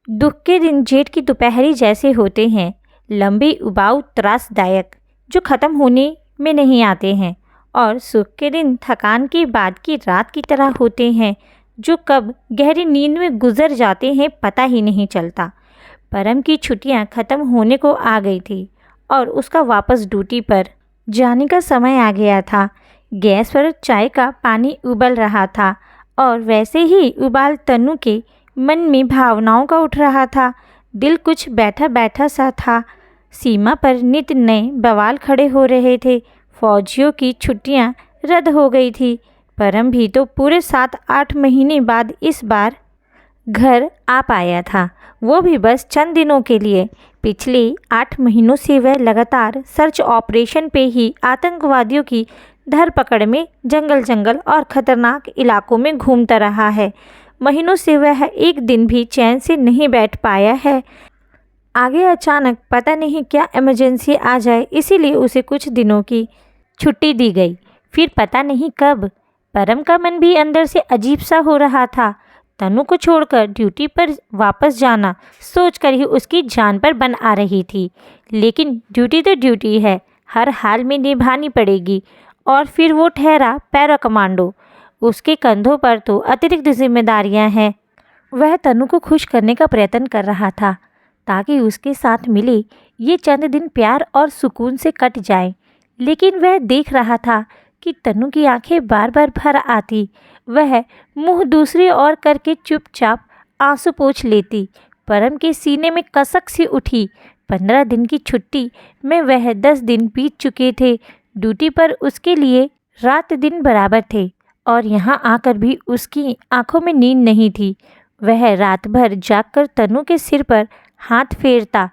दुख के दिन जेठ की दोपहरी जैसे होते हैं, लंबे, उबाऊ, त्रासदायक, जो ख़त्म होने में नहीं आते हैं, और सुख के दिन थकान के बाद की रात की तरह होते हैं, जो कब गहरी नींद में गुजर जाते हैं पता ही नहीं चलता। परम की छुट्टियां ख़त्म होने को आ गई थी और उसका वापस ड्यूटी पर जाने का समय आ गया था। गैस पर चाय का पानी उबल रहा था और वैसे ही उबाल तनु के मन में भावनाओं का उठ रहा था। दिल कुछ बैठा बैठा सा था। सीमा पर नित नए बवाल खड़े हो रहे थे। फौजियों की छुट्टियां रद्द हो गई थी। परम भी तो पूरे 7-8 महीने बाद इस बार घर आ पाया था, वो भी बस चंद दिनों के लिए। पिछले 8 महीनों से वह लगातार सर्च ऑपरेशन पे ही आतंकवादियों की धरपकड़ में जंगल जंगल और ख़तरनाक इलाकों में घूमता रहा है। महीनों से वह एक दिन भी चैन से नहीं बैठ पाया है। आगे अचानक पता नहीं क्या इमरजेंसी आ जाए, इसीलिए उसे कुछ दिनों की छुट्टी दी गई। फिर पता नहीं कब परम का मन भी अंदर से अजीब सा हो रहा था। तनु को छोड़कर ड्यूटी पर वापस जाना सोचकर ही उसकी जान पर बन आ रही थी। लेकिन ड्यूटी तो ड्यूटी है, हर हाल में निभानी पड़ेगी। और फिर वो ठहरा पैरा कमांडो, उसके कंधों पर तो अतिरिक्त जिम्मेदारियां हैं। वह तनु को खुश करने का प्रयत्न कर रहा था ताकि उसके साथ मिले ये चंद दिन प्यार और सुकून से कट जाए। लेकिन वह देख रहा था कि तनु की आंखें बार बार भर आती। वह मुंह दूसरी ओर करके चुपचाप आंसू पोंछ लेती। परम के सीने में कसक सी उठी। 15 दिन की छुट्टी में वह 10 दिन बीत चुके थे। ड्यूटी पर उसके लिए रात दिन बराबर थे और यहाँ आकर भी उसकी आंखों में नींद नहीं थी। वह रात भर जागकर तनु के सिर पर हाथ फेरता,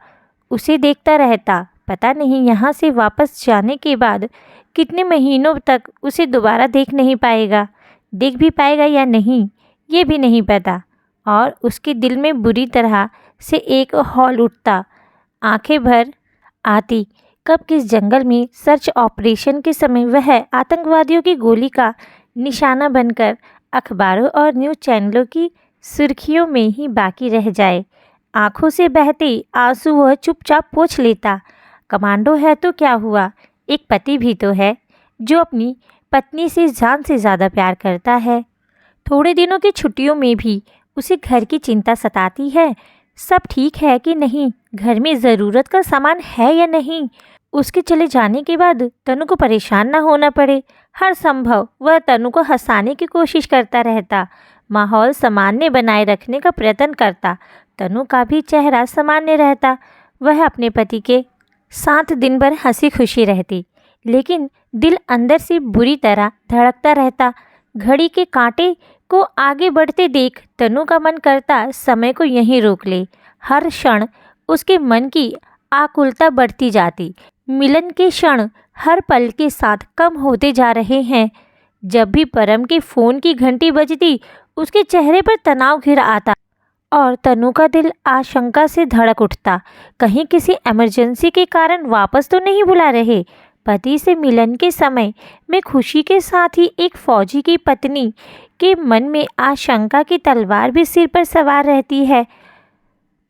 उसे देखता रहता। पता नहीं यहाँ से वापस जाने के बाद कितने महीनों तक उसे दोबारा देख नहीं पाएगा। देख भी पाएगा या नहीं, ये भी नहीं पता। और उसके दिल में बुरी तरह से एक हौल उठता, आंखें भर आती। कब किस जंगल में सर्च ऑपरेशन के समय वह आतंकवादियों की गोली का निशाना बनकर अखबारों और न्यूज़ चैनलों की सुर्खियों में ही बाकी रह जाए। आंखों से बहते आंसू वह चुपचाप पोंछ लेता। कमांडो है तो क्या हुआ, एक पति भी तो है जो अपनी पत्नी से जान से ज़्यादा प्यार करता है। थोड़े दिनों की छुट्टियों में भी उसे घर की चिंता सताती है। सब ठीक है कि नहीं, घर में ज़रूरत का सामान है या नहीं। उसके चले जाने के बाद तनु को परेशान ना होना पड़े। हर संभव वह तनु को हंसाने की कोशिश करता रहता, माहौल सामान्य बनाए रखने का प्रयत्न करता। तनु का भी चेहरा सामान्य रहता। वह अपने पति के साथ दिन भर हंसी खुशी रहती, लेकिन दिल अंदर से बुरी तरह धड़कता रहता। घड़ी के कांटे को आगे बढ़ते देख तनु का मन करता समय को यहीं रोक ले। हर क्षण उसके मन की आकुलता बढ़ती जाती। मिलन के क्षण हर पल के साथ कम होते जा रहे हैं। जब भी परम के फ़ोन की घंटी बजती, उसके चेहरे पर तनाव घिर आता और तनु का दिल आशंका से धड़क उठता। कहीं किसी इमरजेंसी के कारण वापस तो नहीं बुला रहे। पति से मिलन के समय में खुशी के साथ ही एक फौजी की पत्नी के मन में आशंका की तलवार भी सिर पर सवार रहती है।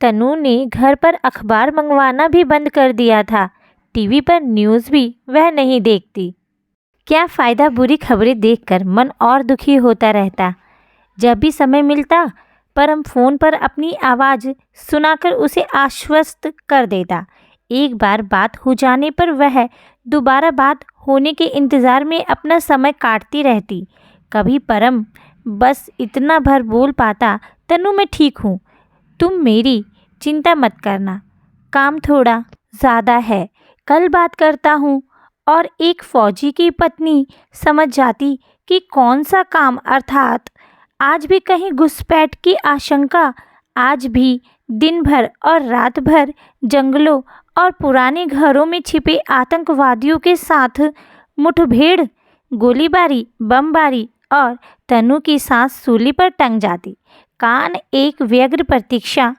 तनु ने घर पर अखबार मंगवाना भी बंद कर दिया था। टीवी पर न्यूज़ भी वह नहीं देखती। क्या फ़ायदा बुरी खबरें देखकर मन और दुखी होता रहता। जब भी समय मिलता परम फ़ोन पर अपनी आवाज़ सुनाकर उसे आश्वस्त कर देता। एक बार बात हो जाने पर वह दोबारा बात होने के इंतज़ार में अपना समय काटती रहती। कभी परम बस इतना भर बोल पाता, तनु मैं ठीक हूँ, तुम मेरी चिंता मत करना, काम थोड़ा ज़्यादा है, कल बात करता हूँ। और एक फ़ौजी की पत्नी समझ जाती कि कौन सा काम, अर्थात आज भी कहीं घुसपैठ की आशंका। आज भी दिन भर और रात भर जंगलों और पुराने घरों में छिपे आतंकवादियों के साथ मुठभेड़, गोलीबारी, बमबारी, और तनु की सांस सूली पर टंग जाती। कान एक व्यग्र प्रतीक्षा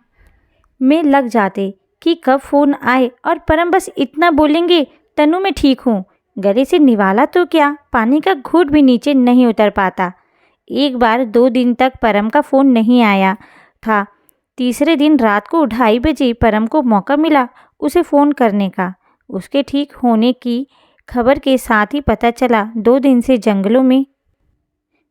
में लग जाते कि कब फ़ोन आए और परम बस इतना बोलेंगे, तनु मैं ठीक हूँ। गले से निवाला तो क्या, पानी का घूंट भी नीचे नहीं उतर पाता। एक बार 2 दिन तक परम का फ़ोन नहीं आया था। तीसरे दिन रात को 2:30 बजे परम को मौका मिला उसे फ़ोन करने का। उसके ठीक होने की खबर के साथ ही पता चला 2 दिन से जंगलों में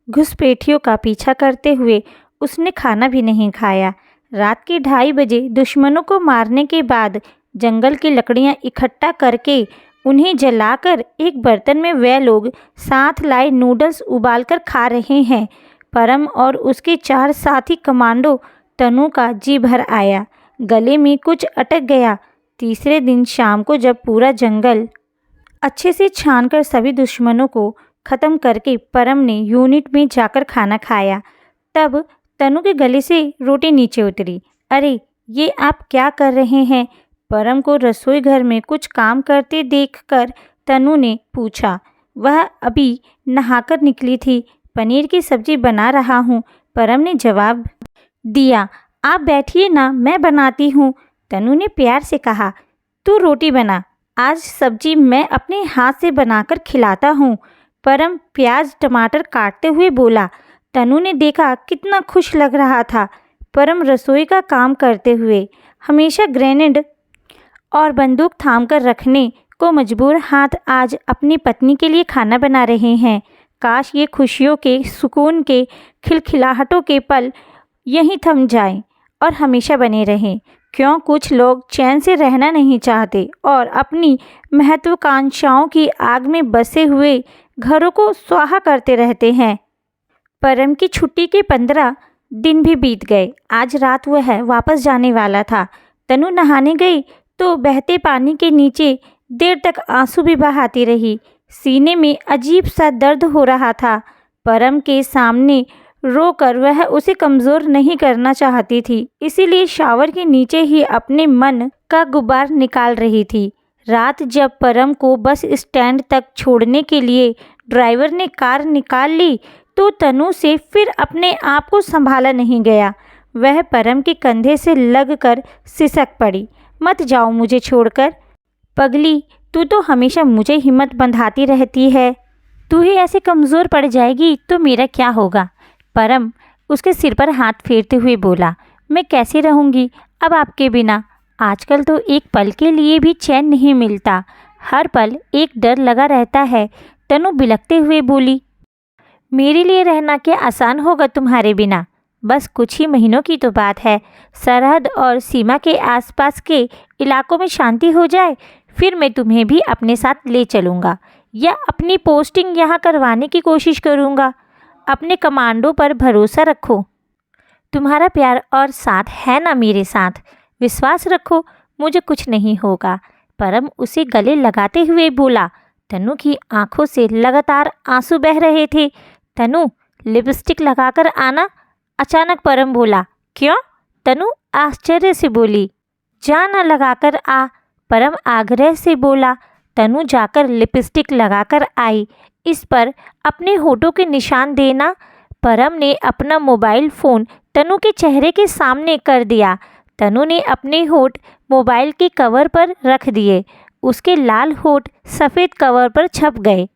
घुसपैठियों का पीछा करते हुए उसने खाना भी नहीं खाया। रात के 2:30 बजे दुश्मनों को मारने के बाद जंगल की लकड़ियां इकट्ठा करके उन्हें जलाकर एक बर्तन में वे लोग साथ लाए नूडल्स उबालकर खा रहे हैं। परम और उसके 4 साथी कमांडो तनु का जी भर आया, गले में कुछ अटक गया। तीसरे दिन शाम को जब पूरा जंगल अच्छे से छानकर सभी दुश्मनों को ख़त्म करके परम ने यूनिट में जाकर खाना खाया, तब तनु के गले से रोटी नीचे उतरी। अरे ये आप क्या कर रहे हैं? परम को रसोई घर में कुछ काम करते देखकर तनु ने पूछा। वह अभी नहाकर निकली थी। पनीर की सब्जी बना रहा हूँ, परम ने जवाब दिया। आप बैठिए ना, मैं बनाती हूँ, तनु ने प्यार से कहा। तू रोटी बना, आज सब्जी मैं अपने हाथ से बनाकर खिलाता हूँ, परम प्याज टमाटर काटते हुए बोला। तनु ने देखा कितना खुश लग रहा था परम रसोई का काम करते हुए। हमेशा ग्रेनेड और बंदूक थामकर रखने को मजबूर हाथ आज अपनी पत्नी के लिए खाना बना रहे हैं। काश ये खुशियों के, सुकून के, खिलखिलाहटों के पल यहीं थम जाएं और हमेशा बने रहें। क्यों कुछ लोग चैन से रहना नहीं चाहते और अपनी महत्वाकांक्षाओं की आग में बसे हुए घरों को स्वाहा करते रहते हैं। परम की छुट्टी के 15 दिन भी बीत गए। आज रात वह वापस जाने वाला था। तनु नहाने गई तो बहते पानी के नीचे देर तक आंसू भी बहाती रही। सीने में अजीब सा दर्द हो रहा था। परम के सामने रोकर वह उसे कमज़ोर नहीं करना चाहती थी, इसीलिए शावर के नीचे ही अपने मन का गुबार निकाल रही थी। रात जब परम को बस स्टैंड तक छोड़ने के लिए ड्राइवर ने कार निकाल ली तो तनु से फिर अपने आप को संभाला नहीं गया। वह परम के कंधे से लगकर सिसक पड़ी। मत जाओ मुझे छोड़कर। पगली, तू तो हमेशा मुझे हिम्मत बंधाती रहती है। तू ही ऐसे कमज़ोर पड़ जाएगी तो मेरा क्या होगा? परम उसके सिर पर हाथ फेरते हुए बोला। मैं कैसे रहूँगी अब आपके बिना? आजकल तो एक पल के लिए भी चैन नहीं मिलता, हर पल एक डर लगा रहता है, तनु बिलखते हुए बोली। मेरे लिए रहना क्या आसान होगा तुम्हारे बिना? बस कुछ ही महीनों की तो बात है। सरहद और सीमा के आसपास के इलाकों में शांति हो जाए, फिर मैं तुम्हें भी अपने साथ ले चलूँगा या अपनी पोस्टिंग यहाँ करवाने की कोशिश करूँगा। अपने कमांडो पर भरोसा रखो, तुम्हारा प्यार और साथ है ना मेरे साथ। विश्वास रखो, मुझे कुछ नहीं होगा, परम उसे गले लगाते हुए बोला। तनु की आंखों से लगातार आंसू बह रहे थे। तनु, लिपस्टिक लगाकर आना, अचानक परम बोला। क्यों? तनु आश्चर्य से बोली। जा ना लगाकर आ, परम आग्रह से बोला। तनु जाकर लिपस्टिक लगाकर आई। इस पर अपने होठों के निशान देना। परम ने अपना मोबाइल फ़ोन तनु के चेहरे के सामने कर दिया। तनु ने अपने होठ मोबाइल के कवर पर रख दिए। उसके लाल होठ सफ़ेद कवर पर छप गए।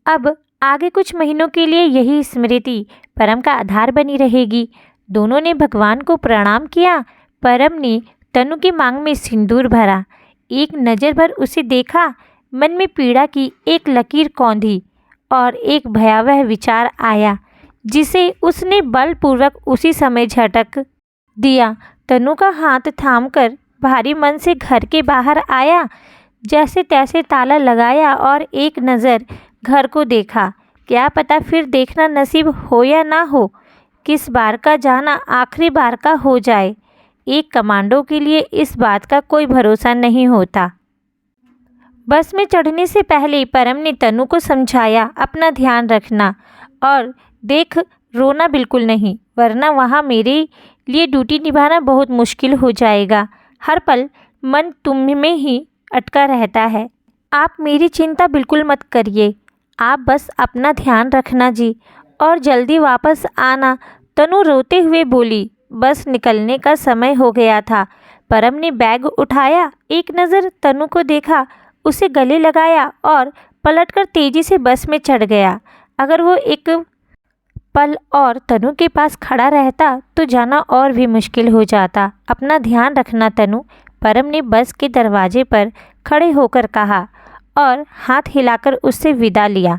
अब आगे कुछ महीनों के लिए यही स्मृति परम का आधार बनी रहेगी। दोनों ने भगवान को प्रणाम किया। परम ने तनु की मांग में सिंदूर भरा। एक नज़र भर उसे देखा, मन में पीड़ा की एक लकीर कौंधी और एक भयावह विचार आया जिसे उसने बलपूर्वक उसी समय झटक दिया। तनु का हाथ थामकर भारी मन से घर के बाहर आया। जैसे तैसे ताला लगाया और एक नज़र घर को देखा। क्या पता फिर देखना नसीब हो या ना हो, किस बार का जाना आखिरी बार का हो जाए। एक कमांडो के लिए इस बात का कोई भरोसा नहीं होता। बस में चढ़ने से पहले परम ने तनु को समझाया, अपना ध्यान रखना और देख, रोना बिल्कुल नहीं, वरना वहाँ मेरे लिए ड्यूटी निभाना बहुत मुश्किल हो जाएगा। हर पल मन तुम में ही अटका रहता है। आप मेरी चिंता बिल्कुल मत करिए, आप बस अपना ध्यान रखना जी, और जल्दी वापस आना। तनु रोते हुए बोली। बस निकलने का समय हो गया था। परम ने बैग उठाया, एक नज़र तनु को देखा, उसे गले लगाया और पलटकर तेजी से बस में चढ़ गया। अगर वो एक पल और तनु के पास खड़ा रहता तो जाना और भी मुश्किल हो जाता। अपना ध्यान रखना तनु, परम ने बस के दरवाजे पर खड़े होकर कहा और हाथ हिलाकर उससे विदा लिया।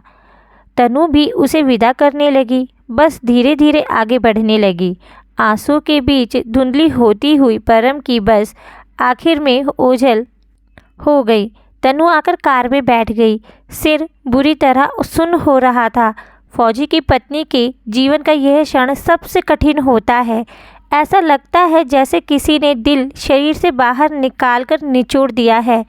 तनु भी उसे विदा करने लगी। बस धीरे धीरे आगे बढ़ने लगी। आंसू के बीच धुंधली होती हुई परम की बस आखिर में ओझल हो गई। तनु आकर कार में बैठ गई। सिर बुरी तरह सुन्न हो रहा था। फौजी की पत्नी के जीवन का यह क्षण सबसे कठिन होता है। ऐसा लगता है जैसे किसी ने दिल शरीर से बाहर निकालकर निचोड़ दिया है।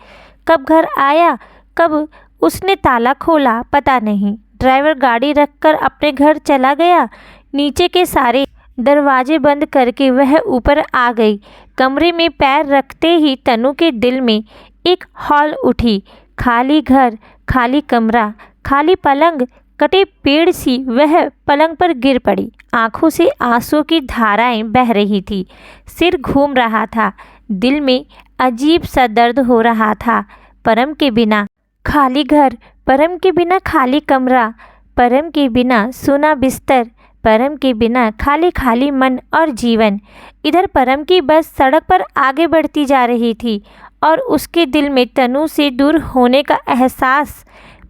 कब घर आया, कब उसने ताला खोला, पता नहीं। ड्राइवर गाड़ी रखकर अपने घर चला गया। नीचे के सारे दरवाजे बंद करके वह ऊपर आ गई। कमरे में पैर रखते ही तनु के दिल में एक हौल उठी। खाली घर, खाली कमरा, खाली पलंग, कटे पेड़ सी वह पलंग पर गिर पड़ी। आंखों से आंसू की धाराएं बह रही थी। सिर घूम रहा था। दिल में अजीब सा दर्द हो रहा था। परम के बिना खाली घर, परम के बिना खाली कमरा, परम के बिना सूना बिस्तर, परम के बिना खाली खाली मन और जीवन। इधर परम की बस सड़क पर आगे बढ़ती जा रही थी और उसके दिल में तनु से दूर होने का एहसास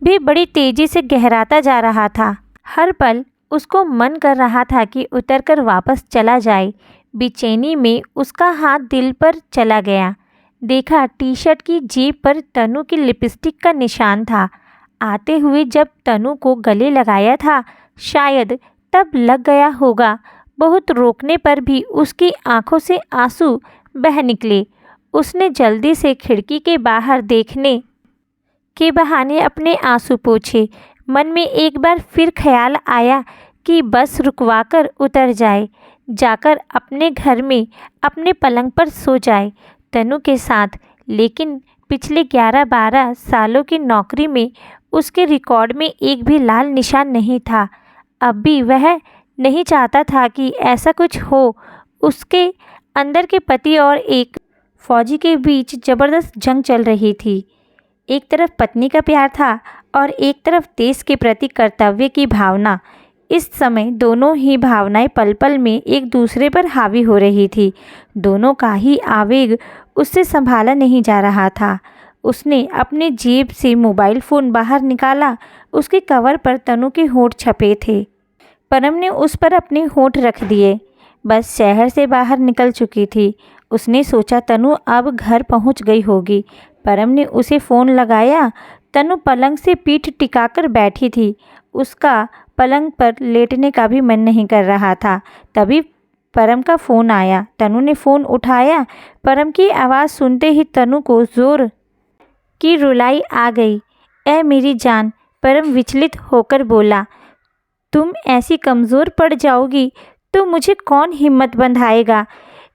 भी बड़ी तेजी से गहराता जा रहा था। हर पल उसको मन कर रहा था कि उतरकर वापस चला जाए। बेचैनी में उसका हाथ दिल पर चला गया। देखा टी शर्ट की जेब पर तनु की लिपस्टिक का निशान था। आते हुए जब तनु को गले लगाया था, शायद तब लग गया होगा। बहुत रोकने पर भी उसकी आंखों से आंसू बह निकले। उसने जल्दी से खिड़की के बाहर देखने के बहाने अपने आंसू पोंछे। मन में एक बार फिर ख्याल आया कि बस रुकवाकर उतर जाए, जाकर अपने घर में अपने पलंग पर सो जाए तनु के साथ। लेकिन पिछले 11-12 सालों की नौकरी में उसके रिकॉर्ड में एक भी लाल निशान नहीं था। अब भी वह नहीं चाहता था कि ऐसा कुछ हो। उसके अंदर के पति और एक फौजी के बीच ज़बरदस्त जंग चल रही थी। एक तरफ पत्नी का प्यार था और एक तरफ देश के प्रति कर्तव्य की भावना। इस समय दोनों ही भावनाएं पल पल में एक दूसरे पर हावी हो रही थी। दोनों का ही आवेग उससे संभाला नहीं जा रहा था। उसने अपने जेब से मोबाइल फ़ोन बाहर निकाला। उसके कवर पर तनु के होंठ छपे थे। परम ने उस पर अपने होंठ रख दिए। बस शहर से बाहर निकल चुकी थी। उसने सोचा तनु अब घर पहुंच गई होगी। परम ने उसे फ़ोन लगाया। तनु पलंग से पीठ टिकाकर बैठी थी। उसका पलंग पर लेटने का भी मन नहीं कर रहा था। तभी परम का फ़ोन आया। तनु ने फ़ोन उठाया। परम की आवाज़ सुनते ही तनु को ज़ोर की रुलाई आ गई। ऐ मेरी जान, परम विचलित होकर बोला, तुम ऐसी कमज़ोर पड़ जाओगी तो मुझे कौन हिम्मत बंधाएगा।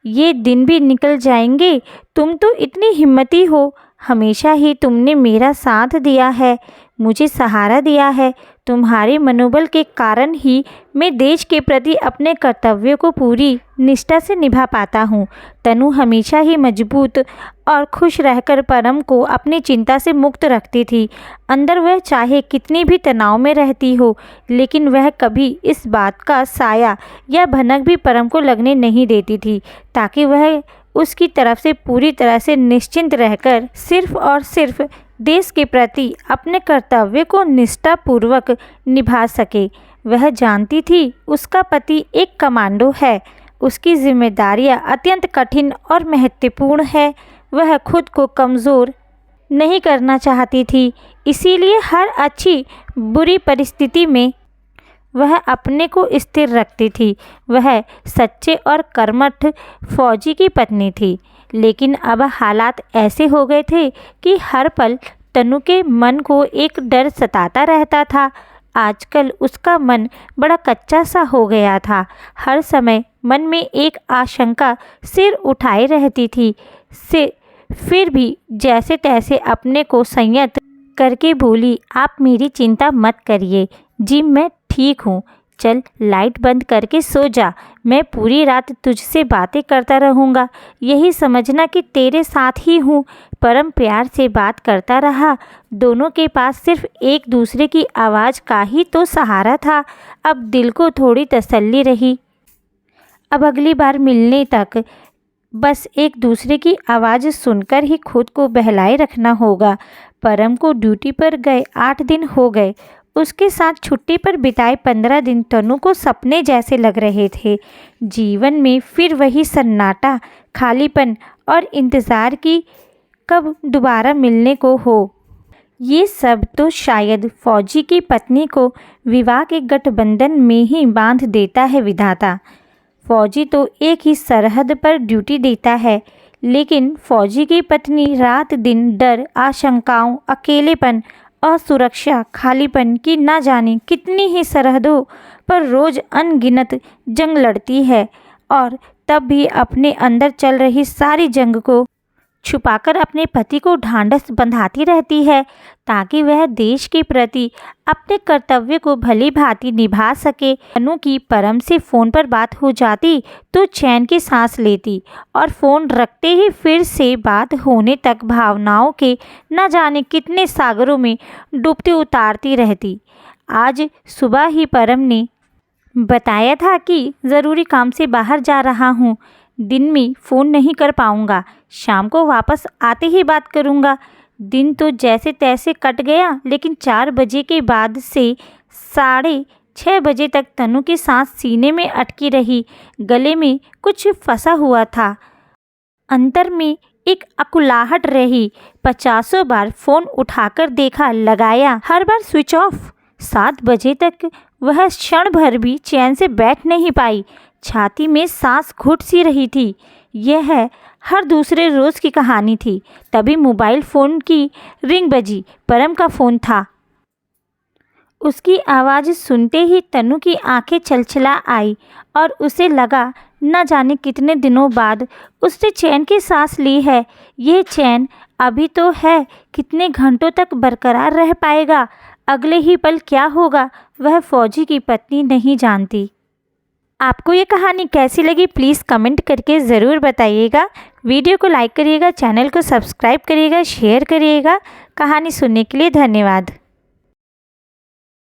ये दिन भी निकल जाएंगे। तुम तो इतनी हिम्मती हो। हमेशा ही तुमने मेरा साथ दिया है, मुझे सहारा दिया है। तुम्हारे मनोबल के कारण ही मैं देश के प्रति अपने कर्तव्यों को पूरी निष्ठा से निभा पाता हूँ। तनु हमेशा ही मजबूत और खुश रहकर परम को अपनी चिंता से मुक्त रखती थी। अंदर वह चाहे कितनी भी तनाव में रहती हो, लेकिन वह कभी इस बात का साया या भनक भी परम को लगने नहीं देती थी, ताकि वह उसकी तरफ से पूरी तरह से निश्चिंत रहकर सिर्फ और सिर्फ देश के प्रति अपने कर्तव्य को निष्ठापूर्वक निभा सके। वह जानती थी उसका पति एक कमांडो है। उसकी जिम्मेदारियां अत्यंत कठिन और महत्वपूर्ण है। वह खुद को कमज़ोर नहीं करना चाहती थी, इसीलिए हर अच्छी बुरी परिस्थिति में वह अपने को स्थिर रखती थी। वह सच्चे और कर्मठ फौजी की पत्नी थी। लेकिन अब हालात ऐसे हो गए थे कि हर पल तनु के मन को एक डर सताता रहता था। आजकल उसका मन बड़ा कच्चा सा हो गया था। हर समय मन में एक आशंका सिर उठाए रहती थी। फिर भी जैसे तैसे अपने को संयत करके बोली, आप मेरी चिंता मत करिए जी, मैं ठीक हूँ। चल लाइट बंद करके सो जा, मैं पूरी रात तुझसे बातें करता रहूँगा, यही समझना कि तेरे साथ ही हूँ। परम प्यार से बात करता रहा। दोनों के पास सिर्फ एक दूसरे की आवाज़ का ही तो सहारा था। अब दिल को थोड़ी तसल्ली रही। अब अगली बार मिलने तक बस एक दूसरे की आवाज़ सुनकर ही खुद को बहलाए रखना होगा। परम को ड्यूटी पर गए 8 दिन हो गए। उसके साथ छुट्टी पर बिताए 15 दिन तनु को सपने जैसे लग रहे थे। जीवन में फिर वही सन्नाटा, खालीपन और इंतज़ार की कब दोबारा मिलने को हो। ये सब तो शायद फौजी की पत्नी को विवाह के गठबंधन में ही बांध देता है विधाता। फौजी तो एक ही सरहद पर ड्यूटी देता है, लेकिन फौजी की पत्नी रात दिन डर, आशंकाओं, अकेलेपन, असुरक्षा, खालीपन की ना जाने कितनी ही सरहदों पर रोज़ अनगिनत जंग लड़ती है और तब भी अपने अंदर चल रही सारी जंग को छुपाकर अपने पति को ढांढस बंधाती रहती है, ताकि वह देश के प्रति अपने कर्तव्य को भली भांति निभा सके। तनु की परम से फ़ोन पर बात हो जाती तो चैन की सांस लेती और फ़ोन रखते ही फिर से बात होने तक भावनाओं के न जाने कितने सागरों में डूबते उतारती रहती। आज सुबह ही परम ने बताया था कि ज़रूरी काम से बाहर जा रहा हूँ, दिन में फ़ोन नहीं कर पाऊँगा, शाम को वापस आते ही बात करूँगा। दिन तो जैसे तैसे कट गया, लेकिन 4 बजे के बाद से 6:30 बजे तक तनु की सांस सीने में अटकी रही, गले में कुछ फंसा हुआ था, अंतर में एक अकुलाहट रही। 50 बार फ़ोन उठाकर देखा, लगाया, हर बार स्विच ऑफ। 7 बजे तक वह क्षण भर भी चैन से बैठ नहीं पाई। छाती में सांस घुट सी रही थी। यह हर दूसरे रोज़ की कहानी थी। तभी मोबाइल फ़ोन की रिंग बजी। परम का फ़ोन था। उसकी आवाज़ सुनते ही तनु की आंखें छलछला आई और उसे लगा न जाने कितने दिनों बाद उसने चैन की सांस ली है। यह चैन अभी तो है, कितने घंटों तक बरकरार रह पाएगा, अगले ही पल क्या होगा, वह फौजी की पत्नी नहीं जानती। आपको ये कहानी कैसी लगी प्लीज़ कमेंट करके ज़रूर बताइएगा। वीडियो को लाइक करिएगा, चैनल को सब्सक्राइब करिएगा, शेयर करिएगा। कहानी सुनने के लिए धन्यवाद।